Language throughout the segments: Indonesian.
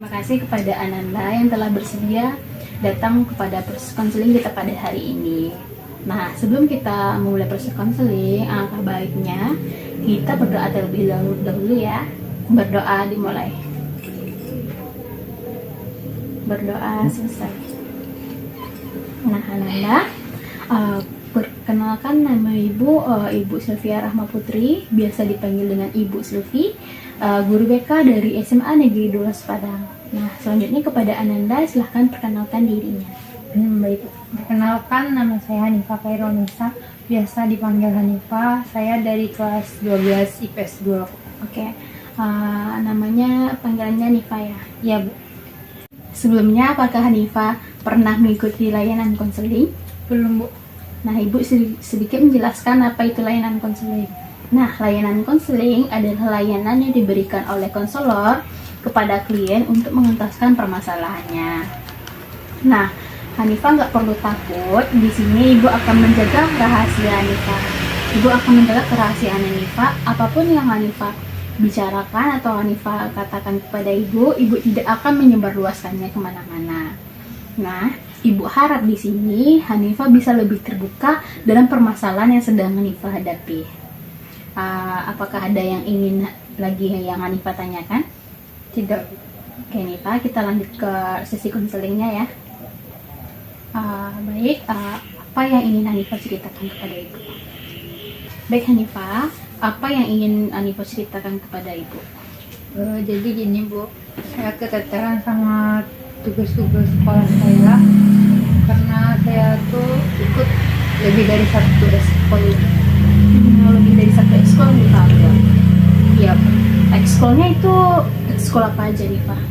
Terima kasih kepada Ananda yang telah bersedia datang kepada proses konseling kita pada hari ini. Nah, sebelum kita memulai proses konseling, alangkah baiknya kita berdoa terlebih dahulu ya. Berdoa dimulai. Berdoa selesai. Nah, Ananda, perkenalkan nama Ibu Sylvia Rahma Putri, biasa dipanggil dengan Ibu Sylvie, guru BK dari SMA Negeri 12 Padang. Nah, selanjutnya kepada Ananda, silahkan perkenalkan dirinya. Baik, perkenalkan nama saya Hanifa Khairunisa, biasa dipanggil Hanifa. Saya dari kelas 12 IPS 2. Oke, namanya panggilannya Nifa ya? Iya, Bu. Sebelumnya, apakah Hanifa pernah mengikuti layanan konseling? Belum, Bu. Nah, Ibu sedikit menjelaskan apa itu layanan konseling. Nah, layanan konseling adalah layanan yang diberikan oleh konselor kepada klien untuk mengentaskan permasalahannya. Nah, Hanifa nggak perlu takut. Di sini Ibu akan menjaga rahasia Hanifa. Ibu akan menjaga kerahasiaan Hanifa. Apapun yang Hanifa bicarakan atau Hanifa katakan kepada Ibu tidak akan menyebarluaskannya kemana-mana. Nah, Ibu harap di sini Hanifa bisa lebih terbuka dalam permasalahan yang sedang Hanifa hadapi. Apakah ada yang ingin lagi yang Hanifa tanyakan? Tidak. Oke, Hanifa, kita lanjut ke sesi konselingnya ya. Baik, apa yang ingin Hanifa ceritakan kepada Ibu? Baik Hanifa, apa yang ingin Hanifa ceritakan kepada Ibu? Jadi gini, Bu, saya keteteran sama tugas-tugas sekolah saya karena saya tuh ikut lebih dari satu ekskul. Lebih dari satu ekskul nih Pak? Iya, Bu. Ekskulnya itu ekskul apa aja nih Pak?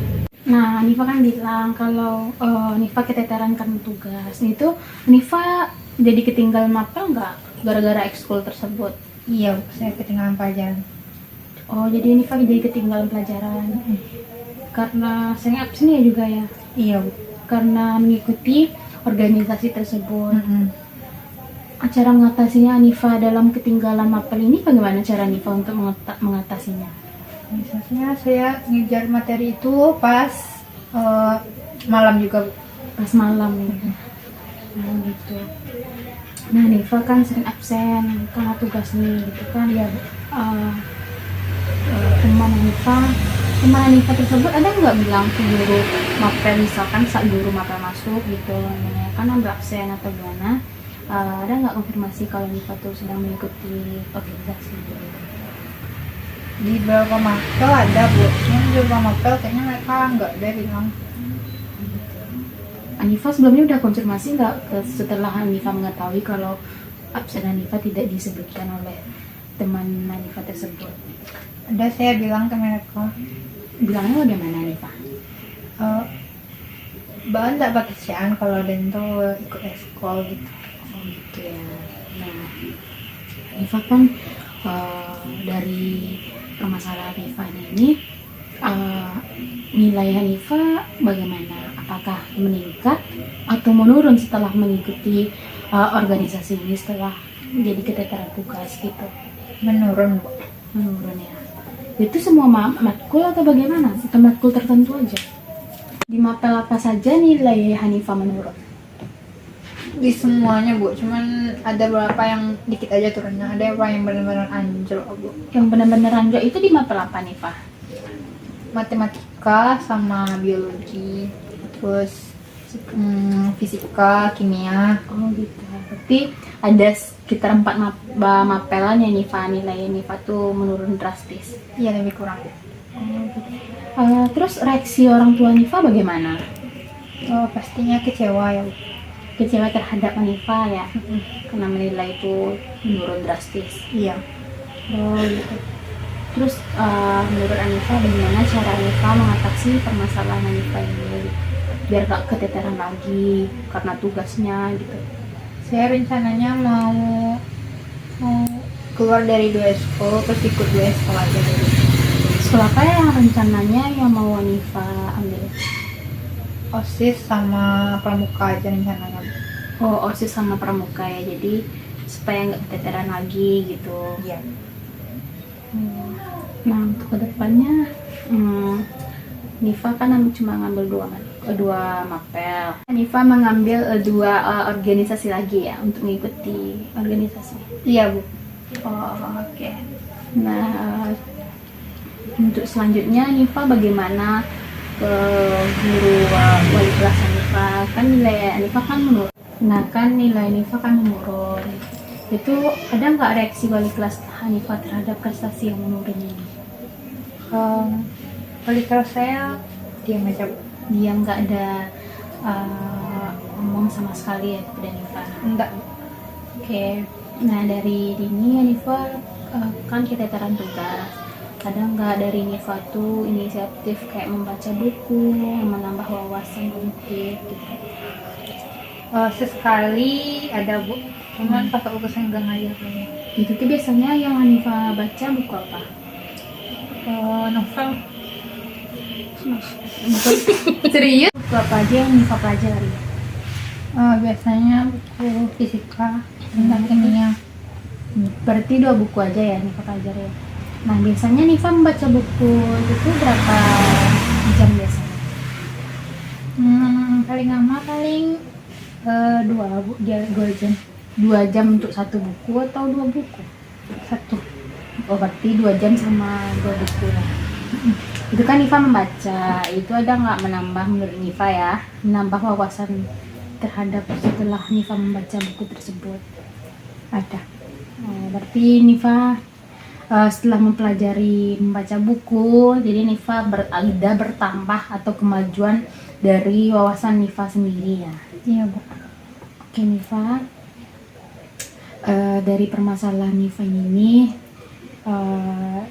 Nah, Nifa kan bilang kalau Nifa keteteran karena tugas. Itu Nifa jadi ketinggalan mapel nggak gara-gara ekskul tersebut? Iya, Bu, saya ketinggalan pelajaran. Oh, jadi Nifa jadi ketinggalan pelajaran. Karena sering absen ya juga ya? Iya, Bu. Karena mengikuti organisasi tersebut. Cara mengatasinya Nifa dalam ketinggalan mapel ini bagaimana cara Nifa untuk mengatasinya? Misalnya saya ngejar materi itu pas malam juga, Bu. Pas malam ya. Nah, gitu. Nah, Nifa kan sering absen karena tugas nih gitu kan ya. Teman Nifa tersebut ada nggak bilang ke guru mapel, misalkan saat guru mapel masuk gitu kan absen atau gimana, ada nggak konfirmasi kalau Nifa tuh sedang mengikuti organisasi gitu? Di beberapa mapel ada, Bu, cuma di beberapa mapel kayaknya mereka nggak ada bilang. Hanifa sebelumnya udah konfirmasi nggak setelah Hanifa mengetahui kalau absen Hanifa tidak disebutkan oleh teman Hanifa tersebut? Ada, saya bilang ke mereka. Bilangnya bagaimana Hanifa? Bahkan nggak pakai sian kalau Dento ikut ekskul gitu. Oh gitu ya. Nah, Hanifa kan dari permasalahan Hanifa ini nilai Hanifa bagaimana? Apakah meningkat atau menurun setelah mengikuti organisasi ini, setelah jadi keteteran tugas gitu? Menurun, Bu. Menurun ya. Itu semua matkul atau bagaimana? Atau matkul tertentu aja? Di mapel apa saja nilai Hanifa menurun? Di semuanya, Bu, cuman ada beberapa yang dikit aja turunnya, ada yang benar-benar anjlok, Bu. Yang benar-benar anjlok itu di mapel apa nih Pak? Matematika sama biologi, terus fisika, kimia. Oh gitu. Berarti ada sekitar 4 mapelan yang nilai Nifa tuh menurun drastis. Iya, lebih kurang. Oh, gitu. Terus reaksi orang tua Nifa bagaimana? Pastinya kecewa ya, Bu. Kecewa terhadap Nifa ya? Karena menilai itu menurun drastis. Iya. Oh gitu. Terus menurut Hanifa bagaimana cara Hanifa mengatasi permasalahan Hanifa ini biar gak keteteran lagi karena tugasnya gitu? Saya rencananya mau keluar dari 2 ekskul terus ikut 2 ekskul aja dulu. Sekolah apa yang rencananya yang mau Hanifa ambil? OSIS sama pramuka aja rencananya. Oh, OSIS sama pramuka ya, jadi supaya nggak keteteran lagi gitu. Iya. Nah, untuk kedepannya Nifa kan cuma ngambil dua mapel. Nifa mengambil dua organisasi lagi ya untuk mengikuti organisasi. Iya Bu. Oh, oke. Nah, untuk selanjutnya Nifa bagaimana ke guru wali kelas Nifa? Kan nilai Nifa kan menurun. Nah, kan nilai Nifa kan menurun. Itu ada nggak reaksi wali kelas Hanifa terhadap prestasi yang menurun ini? Wali kelas saya diam aja Bu. Dia nggak ada ngomong sama sekali ya kepada Nifa. Enggak. Oke. Nah, dari ini Nifa kan kita terang tugas. Ada nggak dari Nifa tuh inisiatif kayak membaca buku, menambah wawasan kognitif gitu? Sesekali ada Bu, cuman pas aku kesenggang aja kayaknya. Itu tuh biasanya yang Nifa baca buku apa? Novel. Buku serius? Buku apa aja yang Nifa pelajari? Biasanya buku fisika tentang kimia. Berarti 2 buku aja ya Nifa pelajari ya. Nah, biasanya Nifa membaca buku itu berapa jam biasanya? Paling lama paling 2 jam. 2 jam untuk satu buku atau 2 buku? Satu. Oh, berarti 2 jam sama 2 buku ya. Itu kan Nifa membaca, itu ada nggak menambah menurut Nifa ya, menambah wawasan terhadap setelah Nifa membaca buku tersebut? Ada. Oh, berarti Nifa setelah mempelajari membaca buku, jadi Nifa ada bertambah atau kemajuan dari wawasan Nifa sendiri ya. Iya Bu. Oke Nifa, dari permasalahan Nifa ini,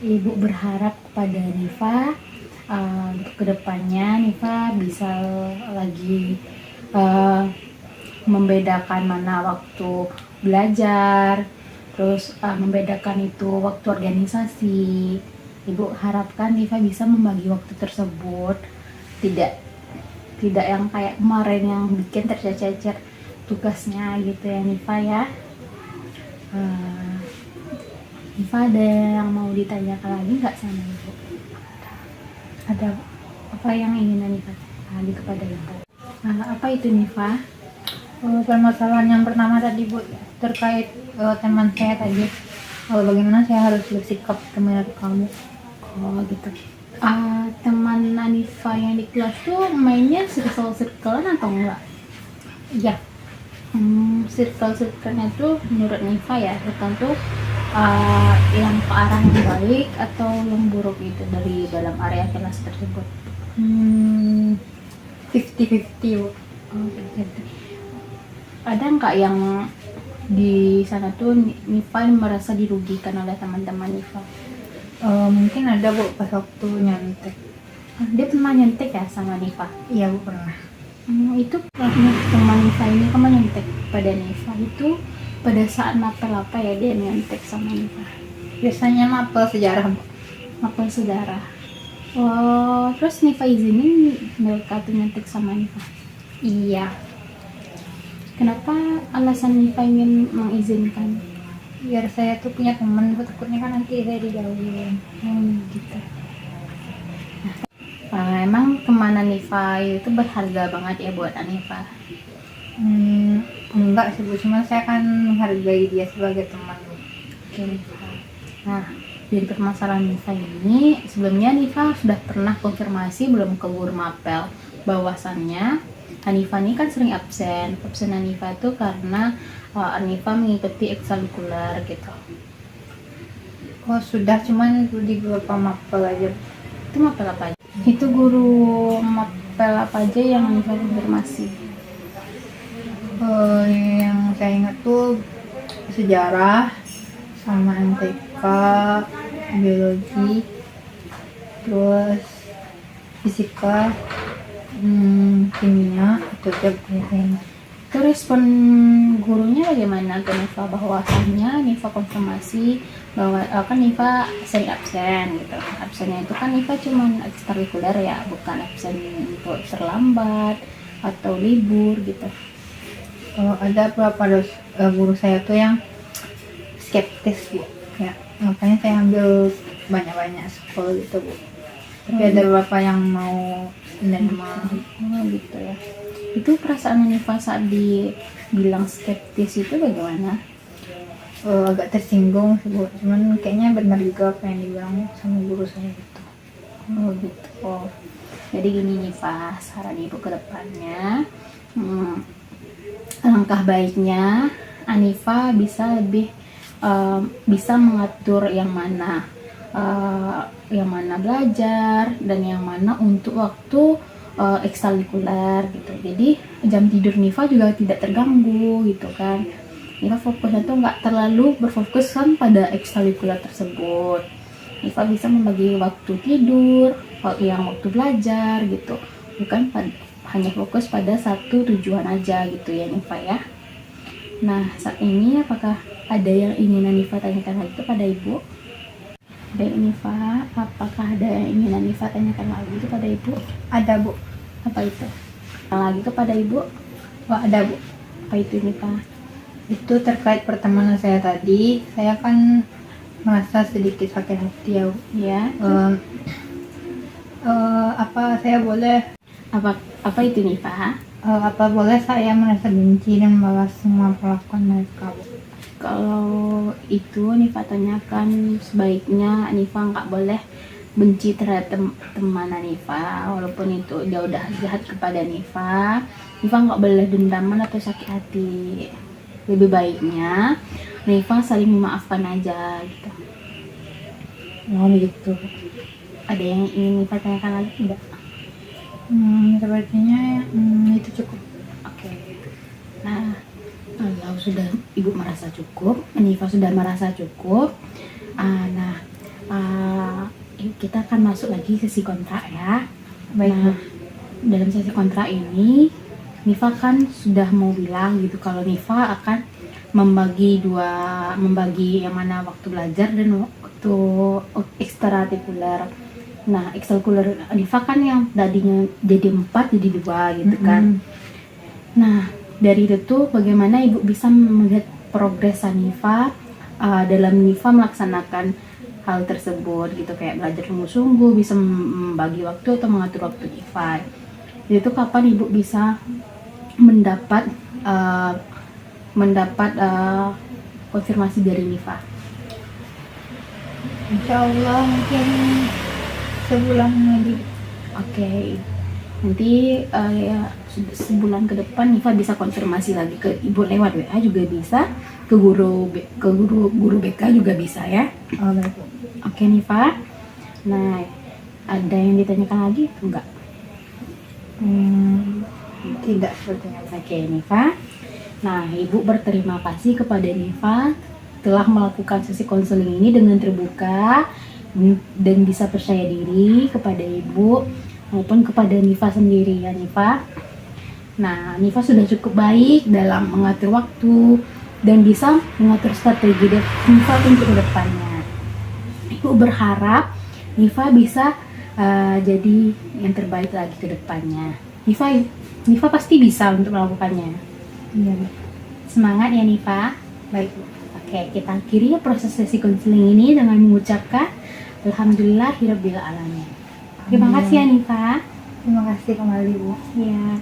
Ibu berharap kepada Nifa untuk kedepannya Nifa bisa lagi membedakan mana waktu belajar, terus membedakan itu waktu organisasi. Ibu harapkan Nifa bisa membagi waktu tersebut, tidak yang kayak kemarin yang bikin tercecer tugasnya gitu ya Nifa ya. Nifa ada yang mau ditanyakan lagi nggak sama Ibu? Ada apa yang ingin Nifa tanya kepada Ibu? Apa itu Nifa? Permasalahan yang pertama tadi Bu, terkait teman saya tadi, bagaimana saya harus bersikap terhadap kamu. Oh gitu. Teman Nifa yang di kelas tuh mainnya circle-circlean atau enggak? Iya. Circle-circlenya tuh menurut Nifa ya tertentu yang ke arah yang baik atau yang buruk itu dari dalam area kelas tersebut? 50-50 Bu. Oh, gitu. Ada nggak yang di sana tuh Nifa merasa dirugikan oleh teman-teman Nifa? Mungkin ada Bu pas waktu nyontek. Dia pernah nyontek ya sama Nifa? Iya Bu, pernah. Itu teman Nifa ini kamu nyontek pada Nifa itu pada saat mapel apa ya dia nyontek sama Nifa? Biasanya mapel sejarah Bu. Mapel sejarah. Oh, terus Nifa izinin mereka tuh nyontek sama Nifa? Iya. Kenapa alasan Nifa ingin mengizinkan? Biar saya tuh punya teman, takutnya kan nanti saya dijauhin. Gitu. Emang kemana Nifa itu berharga banget ya buat Nifa? Enggak sih Bu, cuma saya kan menghargai dia sebagai teman Bu. Oke Nifa. Nah, dari permasalahan Nifa ini, sebelumnya Nifa sudah pernah konfirmasi belum ke guru mapel bahwasannya Hanifa ini kan sering absen Hanifa itu karena Hanifa mengikuti ekstrakurikuler gitu. Oh sudah, cuman itu di beberapa mapel aja. Itu mapel apa aja? Itu guru mapel apa aja yang Hanifa konfirmasi? Yang saya ingat tuh sejarah sama MTK, biologi, terus fisika, kimia, itu aja biasanya. Itu respon gurunya bagaimana ke Nifa bahwasannya Nifa konfirmasi bahwa kan Nifa sering absen gitu. Absennya itu kan Nifa cuma ekstrakurikuler ya, bukan absen untuk terlambat atau libur gitu. Ada beberapa guru saya tuh yang skeptis gitu ya, makanya saya ambil banyak-banyak sekolah gitu Bu. Tapi ada beberapa yang mau menerima. Oh gitu ya. Itu perasaan Nifa saat dibilang skeptis itu bagaimana? Agak tersinggung sih Bu, cuman kayaknya benar juga apa yang dibilang sama guru saya gitu. Oh gitu. Oh. Jadi gini Nifa, saran ibu ke depannya, langkah baiknya Anifa bisa lebih bisa mengatur yang mana belajar dan yang mana untuk waktu ekstrakurikuler gitu. Jadi jam tidur Nifa juga tidak terganggu gitu kan. Nifa fokusnya tuh nggak terlalu berfokus kan pada ekstrakurikuler tersebut. Nifa bisa membagi waktu tidur, yang waktu belajar gitu, bukan hanya fokus pada satu tujuan aja gitu ya Nifa ya. Nah saat ini apakah ada yang ingin Nifa tanyakan lagi kepada ibu? Ada Nifa, apakah ada yang ingin Nifa tanyakan lagi kepada ibu? Ada Bu. Apa itu? Lagi kepada ibu? Oh, ada Bu. Apa itu Nifa? Itu terkait pertemanan saya tadi, saya kan merasa sedikit sakit hati ya Bu. Ya. Apa saya boleh Apa itu Nifa? apa boleh saya merasa benci dan membalas semua perlakuan mereka Bu? Kalau itu Nifa tanyakan, sebaiknya Nifa nggak boleh benci terhadap teman Nifa, walaupun itu dia udah jahat kepada Nifa nggak boleh dendaman atau sakit hati. Lebih baiknya Nifa saling memaafkan aja gitu. Oh gitu. Ada yang ingin Nifa tanyakan lagi tidak? Sepertinya itu cukup. Oke. Nah, kalau sudah ibu merasa cukup, Nifa sudah merasa cukup, kita akan masuk lagi sesi kontrak ya. Baik, Nah, dalam sesi kontrak ini Nifa kan sudah mau bilang gitu kalau Nifa akan membagi yang mana waktu belajar dan waktu ekstrakurikuler. Nah, ekstrakurikuler Nifa kan yang tadinya jadi 4 jadi 2 gitu kan. Nah, dari itu bagaimana ibu bisa melihat progres Nifa dalam Nifa melaksanakan hal tersebut gitu, kayak belajar sungguh-sungguh, bisa membagi waktu atau mengatur waktu Nifa. Itu kapan ibu bisa mendapat konfirmasi dari Nifa? Insya Allah mungkin sebulan lagi. Oke. Nanti ya sebulan ke depan Nifa bisa konfirmasi lagi ke ibu lewat WA juga bisa, ke guru BK juga bisa ya. Oh, baik. Oke Nifa. Nah, ada yang ditanyakan lagi enggak? Tidak sepertinya. Oke Nifa. Nah, ibu berterima kasih kepada Nifa telah melakukan sesi konseling ini dengan terbuka dan bisa percaya diri kepada ibu maupun kepada Nifa sendiri ya Nifa. Nah, Nifa sudah cukup baik dalam mengatur waktu dan bisa mengatur strategi Nifa untuk kedepannya. Ibu berharap Nifa bisa jadi yang terbaik lagi ke depannya. Nifa pasti bisa untuk melakukannya. Iya. Semangat ya Nifa. Baik Bu. Oke, kita akhiri proses sesi konseling ini dengan mengucapkan Alhamdulillahirabbil alamin. Terima kasih ya Nifa. Terima kasih kembali Bu. Ya.